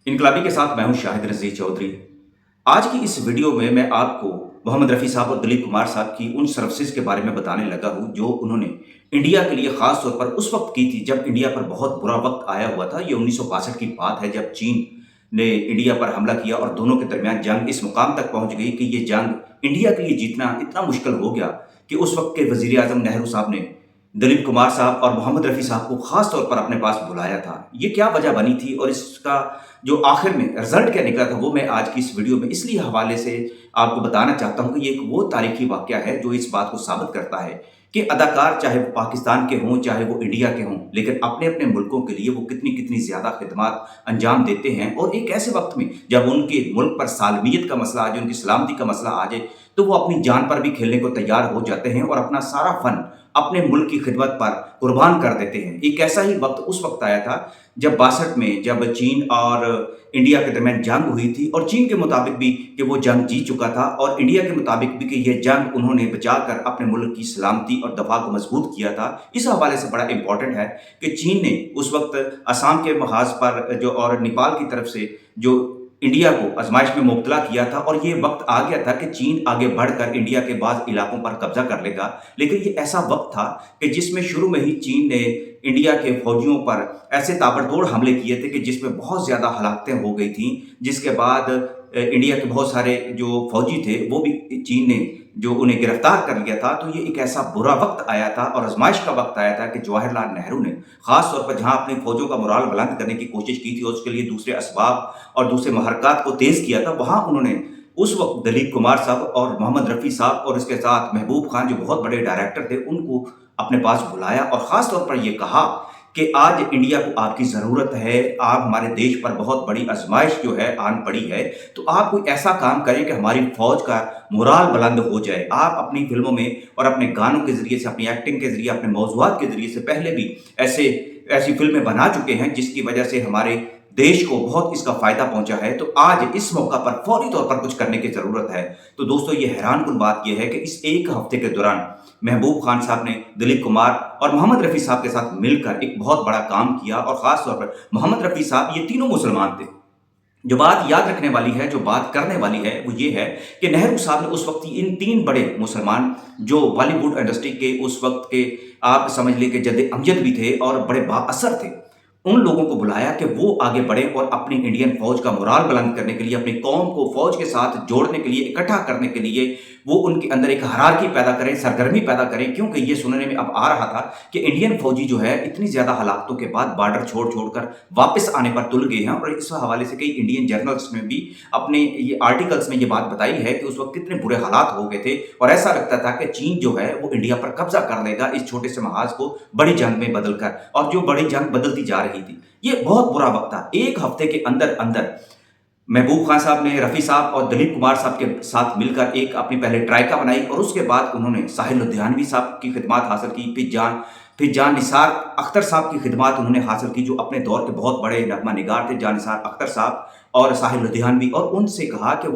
इनकलाबी के साथ मैं हूं शाहिद रज़ी चौधरी। आज की इस वीडियो में मैं आपको मोहम्मद रफ़ी साहब और दिलीप कुमार साहब की उन सर्विसेज के बारे में बताने लगा हूं जो उन्होंने इंडिया के लिए ख़ास तौर पर उस वक्त की थी जब इंडिया पर बहुत बुरा वक्त आया हुआ था। ये 1962 की बात है जब चीन ने इंडिया पर हमला किया और दोनों के दरमियान जंग इस मुकाम तक पहुंच गई कि ये जंग इंडिया के लिए जीतना इतना मुश्किल हो गया कि उस वक्त के वज़ीर आज़म नेहरू साहब ने दिलीप कुमार साहब और मोहम्मद रफ़ी साहब को ख़ास तौर पर अपने पास बुलाया था। ये क्या वजह बनी थी और इसका जो आखिर में रिजल्ट क्या निकला था वो मैं आज की इस वीडियो में इसलिए हवाले से आपको बताना चाहता हूं कि ये एक वो तारीखी वाकया है जो इस बात को साबित करता है कि अदाकार चाहे वो पाकिस्तान के हों चाहे वो इंडिया के हों, लेकिन अपने अपने मुल्कों के लिए वो कितनी कितनी ज़्यादा खिदमत अंजाम देते हैं। और एक ऐसे वक्त में जब उनके मुल्क पर सालमियत का मसला आ जाए, उनकी सलामती का मसला आ जाए, तो वो अपनी जान पर भी खेलने को तैयार हो जाते हैं और अपना सारा फन अपने मुल्क की खिदमत पर कुर्बान कर देते हैं। एक ऐसा ही वक्त उस वक्त आया था जब 62 में जब चीन और इंडिया के दरमियान जंग हुई थी और चीन के मुताबिक भी कि वो जंग जीत चुका था और इंडिया के मुताबिक भी कि ये जंग उन्होंने बचाकर अपने मुल्क की सलामती और दफा को मजबूत किया था। इस हवाले से बड़ा इंपॉर्टेंट है कि चीन ने उस वक्त असम के महाज पर जो और नेपाल की तरफ से जो इंडिया को आजमाइश में मुब्तला किया था और ये वक्त आ गया था कि चीन आगे बढ़कर इंडिया के बाद इलाकों पर कब्जा कर लेगा। लेकिन ये ऐसा वक्त था कि जिसमें शुरू में ही चीन ने इंडिया के फौजियों पर ऐसे ताबड़तोड़ हमले किए थे कि जिसमें बहुत ज़्यादा हलाकतें हो गई थी, जिसके बाद इंडिया के बहुत सारे जो फौजी थे वो भी चीन ने जो उन्हें गिरफ्तार कर लिया था। तो ये एक ऐसा बुरा वक्त आया था और आजमाइश का वक्त आया था कि जवाहरलाल नेहरू ने ख़ास तौर पर जहां अपनी फौजों का मोराल बुलंद करने की कोशिश की थी और उसके लिए दूसरे असबाब और दूसरे महरक़ात को तेज़ किया था, वहां उन्होंने उस वक्त दिलीप कुमार साहब और मोहम्मद रफ़ी साहब और इसके साथ महबूब खान जो बहुत बड़े डायरेक्टर थे उनको अपने पास बुलाया और ख़ास तौर पर यह कहा कि आज इंडिया को आपकी ज़रूरत है, आप हमारे देश पर बहुत बड़ी आजमाइश जो है आन पड़ी है, तो आप कोई ऐसा काम करें कि हमारी फ़ौज का मोराल बुलंद हो जाए। आप अपनी फिल्मों में और अपने गानों के ज़रिए से, अपनी एक्टिंग के ज़रिए, अपने मौज़ूआत के ज़रिए से पहले भी ऐसी फिल्में बना चुके हैं जिसकी वजह से हमारे देश को बहुत इसका फ़ायदा पहुंचा है। तो आज इस मौका पर फौरी तौर पर कुछ करने की ज़रूरत है। तो दोस्तों, ये हैरानकुन बात यह है कि इस एक हफ्ते के दौरान महबूब खान साहब ने दिलीप कुमार और मोहम्मद रफ़ी साहब के साथ मिलकर एक बहुत बड़ा काम किया और ख़ास तौर पर मोहम्मद रफ़ी साहब, ये तीनों मुसलमान थे। जो बात याद रखने वाली है, जो बात करने वाली है, वो ये है कि नेहरू साहब ने उस वक्त इन तीन बड़े मुसलमान जो बॉलीवुड इंडस्ट्री के उस वक्त के आप समझ लें कि जद अमजद भी थे और बड़े बाअसर थे, उन लोगों को बुलाया कि वो आगे बढ़े और अपनी इंडियन फौज का मोराल बुलंद करने के लिए, अपनी कौम को फौज के साथ जोड़ने के लिए, इकट्ठा करने के लिए वो उनके अंदर एक हरारकी पैदा करें, सरगर्मी पैदा करें। क्योंकि ये सुनने में अब आ रहा था कि इंडियन फौजी जो है इतनी ज़्यादा हलाकतों के बाद बॉर्डर छोड़ कर वापस आने पर तुल गए हैं और इस हवाले से कई इंडियन जर्नल्स में भी अपने ये आर्टिकल्स में ये बात बताई है कि उस वक्त कितने बुरे हालात हो गए थे और ऐसा लगता था कि चीन जो है वो इंडिया पर कब्जा कर लेगा इस छोटे से महाज को बड़ी जंग में बदल कर, और जो बड़ी जंग बदलती जा रही थी। ये बहुत बुरा वक्त था। एक हफ्ते के अंदर अंदर महबूब खान साहब ने रफ़ी साहब और दिलीप कुमार साहब के साथ मिलकर एक अपनी पहले ट्राइका बनाई और उसके बाद उन्होंने साहिल लुधियानवी साहब की खिदमत हासिल की, फिर जान निसार अख्तर साहब की खिदमत उन्होंने हासिल की जो अपने दौर के बहुत बड़े नगमा निगार थे, जान निसार अख्तर साहब और साहिल लुधियानवी। और उनसे कहा कि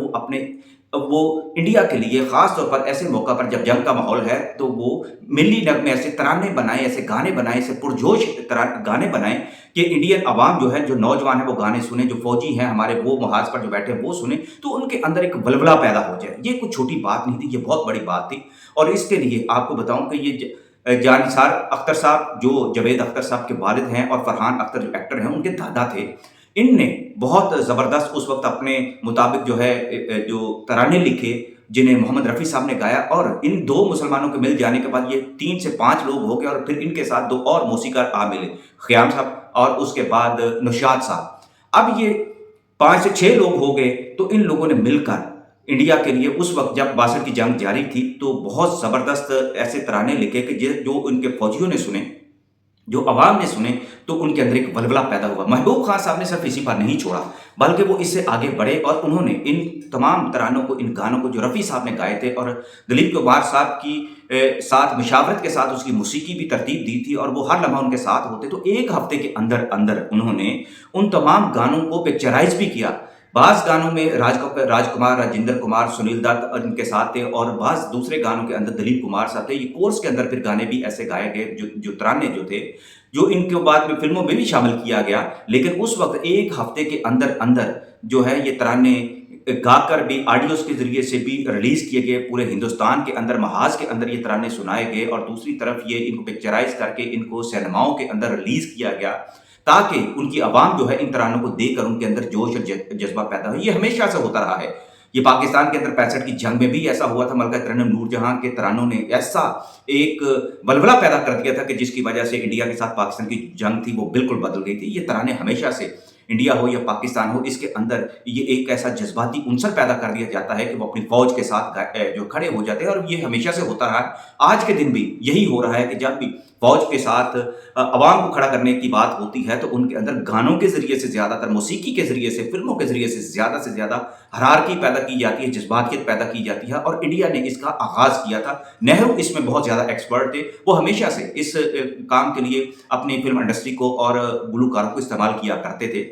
वो इंडिया के लिए ख़ास तौर पर ऐसे मौका पर जब जंग का माहौल है तो वो मिली नगमे, ऐसे तराने बनाएं, ऐसे गाने बनाएं, ऐसे पुरजोश गाने बनाएं कि इंडियन अवाम जो है, जो नौजवान है वो गाने सुने, जो फौजी हैं हमारे वो महाज पर जो बैठे हैं वो सुने, तो उनके अंदर एक वलवला पैदा हो जाए। ये कुछ छोटी बात नहीं थी, ये बहुत बड़ी बात थी। और इसके लिए आपको बताऊं कि ये जानिसार अख्तर साहब जो जवेद अख्तर साहब के वालिद हैं और फरहान अख्तर जो एक्टर हैं उनके दादा थे, इनने बहुत ज़बरदस्त उस वक्त अपने मुताबिक जो है जो तराने लिखे जिन्हें मोहम्मद रफ़ी साहब ने गाया। और इन दो मुसलमानों के मिल जाने के बाद ये 3 से 5 लोग हो गए और फिर इनके साथ 2 और मौसीकार आ मिले, ख़याम साहब और उसके बाद नौशाद साहब। अब ये 5 से 6 लोग हो गए। तो इन लोगों ने मिलकर इंडिया के लिए उस वक्त जब 62 की जंग जारी थी तो बहुत ज़बरदस्त ऐसे तराने लिखे कि जो उनके फौजियों ने सुने, जो अवाम ने सुने, तो उनके अंदर एक वलवला पैदा हुआ। महबूब खान साहब ने सिर्फ इसी पर नहीं छोड़ा बल्कि वो इससे आगे बढ़े और उन्होंने इन तमाम तरानों को, इन गानों को जो रफ़ी साहब ने गाए थे और दिलीप कुमार साहब की साथ मशावरत के साथ उसकी मौसीकी भी तरतीब दी थी और वो हर लम्हा उनके साथ होते। तो एक हफ्ते के अंदर अंदर उन्होंने उन तमाम गानों को पिक्चराइज भी किया। बाज़ गानों में राजकुमार, राजेंद्र कुमार, सुनील दत्त और इनके साथ थे और बाज़ दूसरे गानों के अंदर दिलीप कुमार साहब थे। ये कोर्स के अंदर फिर गाने भी ऐसे गाए गए जो तराने जो थे जो इनको बाद में फ़िल्मों में भी शामिल किया गया, लेकिन उस वक़्त 1 हफ़्ते के अंदर-अंदर जो है ये तराने गाकर भी ऑडियोज़ के ज़रिए से भी रिलीज़ किए गए, पूरे हिंदुस्तान के अंदर, महाज़ के अंदर ये तराने सुनाए गए और दूसरी तरफ ये इनको पिक्चराइज़ करके इनको सिनेमाओं के अंदर रिलीज़ किया गया, ताकि उनकी आवाम जो है इन तरानों को देखकर उनके अंदर जोश और जज़्बा पैदा हो। ये हमेशा से होता रहा है। ये पाकिस्तान के अंदर 65 की जंग में भी ऐसा हुआ था, मलका तरन्नुम नूरजहां के तरानों ने ऐसा एक वलवला पैदा कर दिया था कि जिसकी वजह से इंडिया के साथ पाकिस्तान की जंग थी वो बिल्कुल बदल गई थी। ये तराने हमेशा से इंडिया हो या पाकिस्तान हो, इसके अंदर ये एक ऐसा जज्बाती उनसर पैदा कर दिया जाता है कि वो अपनी फ़ौज के साथ जो खड़े हो जाते हैं, और ये हमेशा से होता रहा है। आज के दिन भी यही हो रहा है कि जब भी फ़ौज के साथ अवाम को खड़ा करने की बात होती है तो उनके अंदर गानों के ज़रिए से, ज़्यादातर मौसीकी के ज़रिए से, फ़िल्मों के ज़रिए से ज़्यादा हरारकी पैदा की जाती है, जज्बातियत पैदा की जाती है, और इंडिया ने इसका आगाज़ किया था। नेहरू इसमें बहुत ज़्यादा एक्सपर्ट थे। वो हमेशा से इस काम के लिए अपनी फ़िल्म इंडस्ट्री को और गुलकारों को इस्तेमाल किया करते थे।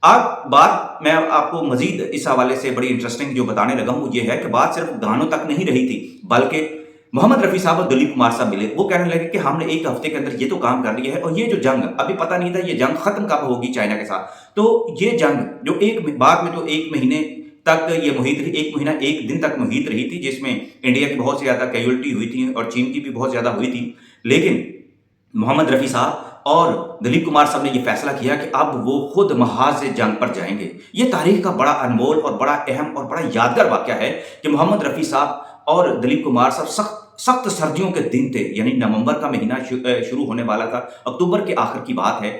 अब बात मैं आपको मज़ीद इस हवाले से बड़ी इंटरेस्टिंग जो बताने लगा हूँ, वो ये है कि बात सिर्फ गानों तक नहीं रही थी, बल्कि मोहम्मद रफ़ी साहब और दिलीप कुमार साहब मिले। वो कहने लगे कि हमने 1 हफ़्ते के अंदर ये तो काम कर लिया है, और ये जो जंग अभी पता नहीं था ये जंग ख़त्म कब होगी चाइना के साथ। तो ये जंग जो बाद में जो 1 महीने तक ये मुहित रही, 1 महीना 1 दिन तक मुहित रही थी, जिसमें इंडिया की बहुत सी ज़्यादा कैजुअल्टी हुई थी और चीन की भी बहुत ज़्यादा हुई थी। लेकिन मोहम्मद रफ़ी साहब और दिलीप कुमार साहब ने ये फैसला किया कि अब वो खुद महाज जंग पर जाएंगे। ये तारीख का बड़ा अनमोल और बड़ा अहम और बड़ा यादगार वाक़या है कि मोहम्मद रफ़ी साहब और दिलीप कुमार साहब सख्त सर्दियों के दिन थे, यानी नवंबर का महीना शुरू होने वाला था, अक्टूबर के आखिर की बात है।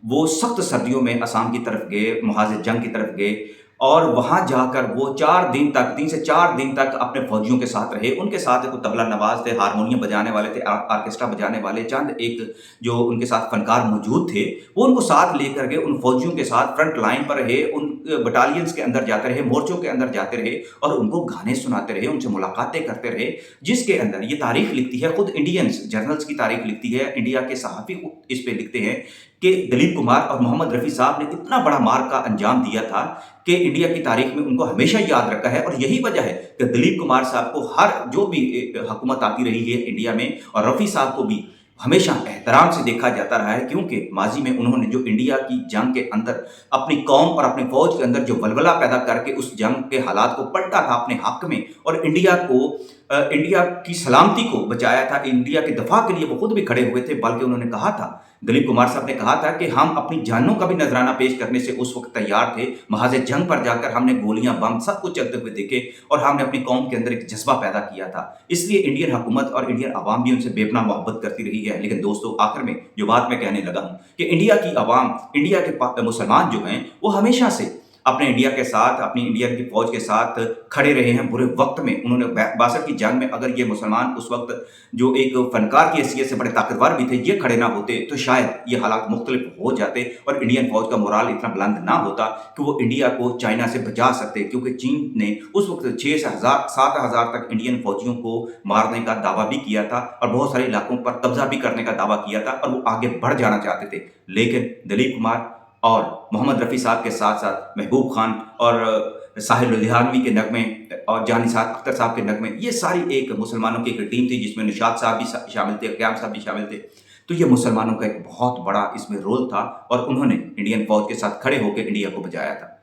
वो सख्त सर्दियों में असम की तरफ गए, महाज जंग की तरफ गए, और वहाँ जाकर वो 4 दिन तक, 3 से 4 दिन तक अपने फौजियों के साथ रहे। उनके साथ एक तबला नवाज़ थे, हारमोनियम बजाने वाले थे, ऑर्केस्ट्रा बजाने वाले, चंद एक जो उनके साथ फनकार मौजूद थे, वो उनको साथ लेकर के उन फौजियों के साथ फ्रंट लाइन पर रहे, उन बटालियंस के अंदर जाते रहे, मोर्चों के अंदर जाते रहे और उनको गाने सुनाते रहे, उनसे मुलाकातें करते रहे, जिसके अंदर ये तारीख लिखती है, खुद इंडियंस जर्नल्स की तारीख लिखती है, इंडिया के सहाफ़ी इस पे लिखते हैं कि दिलीप कुमार और मोहम्मद रफ़ी साहब ने इतना बड़ा मार का अंजाम दिया था कि इंडिया की तारीख में उनको हमेशा याद रखा है। और यही वजह है कि दिलीप कुमार साहब को हर जो भी हुकूमत आती रही है इंडिया में, और रफ़ी साहब को भी हमेशा एहतराम से देखा जाता रहा है, क्योंकि माजी में उन्होंने जो इंडिया की जंग के अंदर अपनी कौम और अपनी फ़ौज के अंदर जो वलवला पैदा करके उस जंग के हालात को पलटा था अपने हक़ में, और इंडिया की सलामती को बचाया था, इंडिया के दफ़ा के लिए वो खुद भी खड़े हुए थे। बल्कि उन्होंने कहा था, दिलीप कुमार साहब ने कहा था कि हम अपनी जानों का भी नजराना पेश करने से उस वक्त तैयार थे। महाज़ जंग पर जाकर हमने गोलियां, बम सब कुछ चलते हुए देखे, और हमने अपनी कौम के अंदर एक जज्बा पैदा किया था। इसलिए इंडियन हुकूमत और इंडियन आवाम भी उनसे बेपनाह मोहब्बत करती रही है। लेकिन दोस्तों, आखिर में जो बात मैं कहने लगा हूँ कि इंडिया की आवाम, इंडिया के मुसलमान जो हैं, वो हमेशा से अपने इंडिया के साथ, अपनी इंडिया की फ़ौज के साथ खड़े रहे हैं बुरे वक्त में। उन्होंने 62 की जंग में अगर ये मुसलमान उस वक्त जो एक फ़नकार की हैसियत से बड़े ताकतवर भी थे, ये खड़े ना होते तो शायद ये हालात मुख्तलिफ हो जाते और इंडियन फ़ौज का मोराल इतना बुलंद ना होता कि वो इंडिया को चाइना से बचा सकते। क्योंकि चीन ने उस वक्त 6,000-7,000 तक इंडियन फ़ौजियों को मारने का दावा भी किया था, और बहुत सारे इलाकों पर कब्जा भी करने का दावा किया था, और वो आगे बढ़ जाना चाहते थे। लेकिन दिलीप कुमार और मोहम्मद रफ़ी साहब के साथ साथ महबूब खान और साहिर लुधियानवी के नगमे और जान निसार अख्तर साहब के नगमे, ये सारी एक मुसलमानों की एक टीम थी, जिसमें निशात साहब भी शामिल थे, क़याम साहब भी शामिल थे। तो ये मुसलमानों का एक बहुत बड़ा इसमें रोल था, और उन्होंने इंडियन फ़ौज के साथ खड़े होकर इंडिया को बचाया था।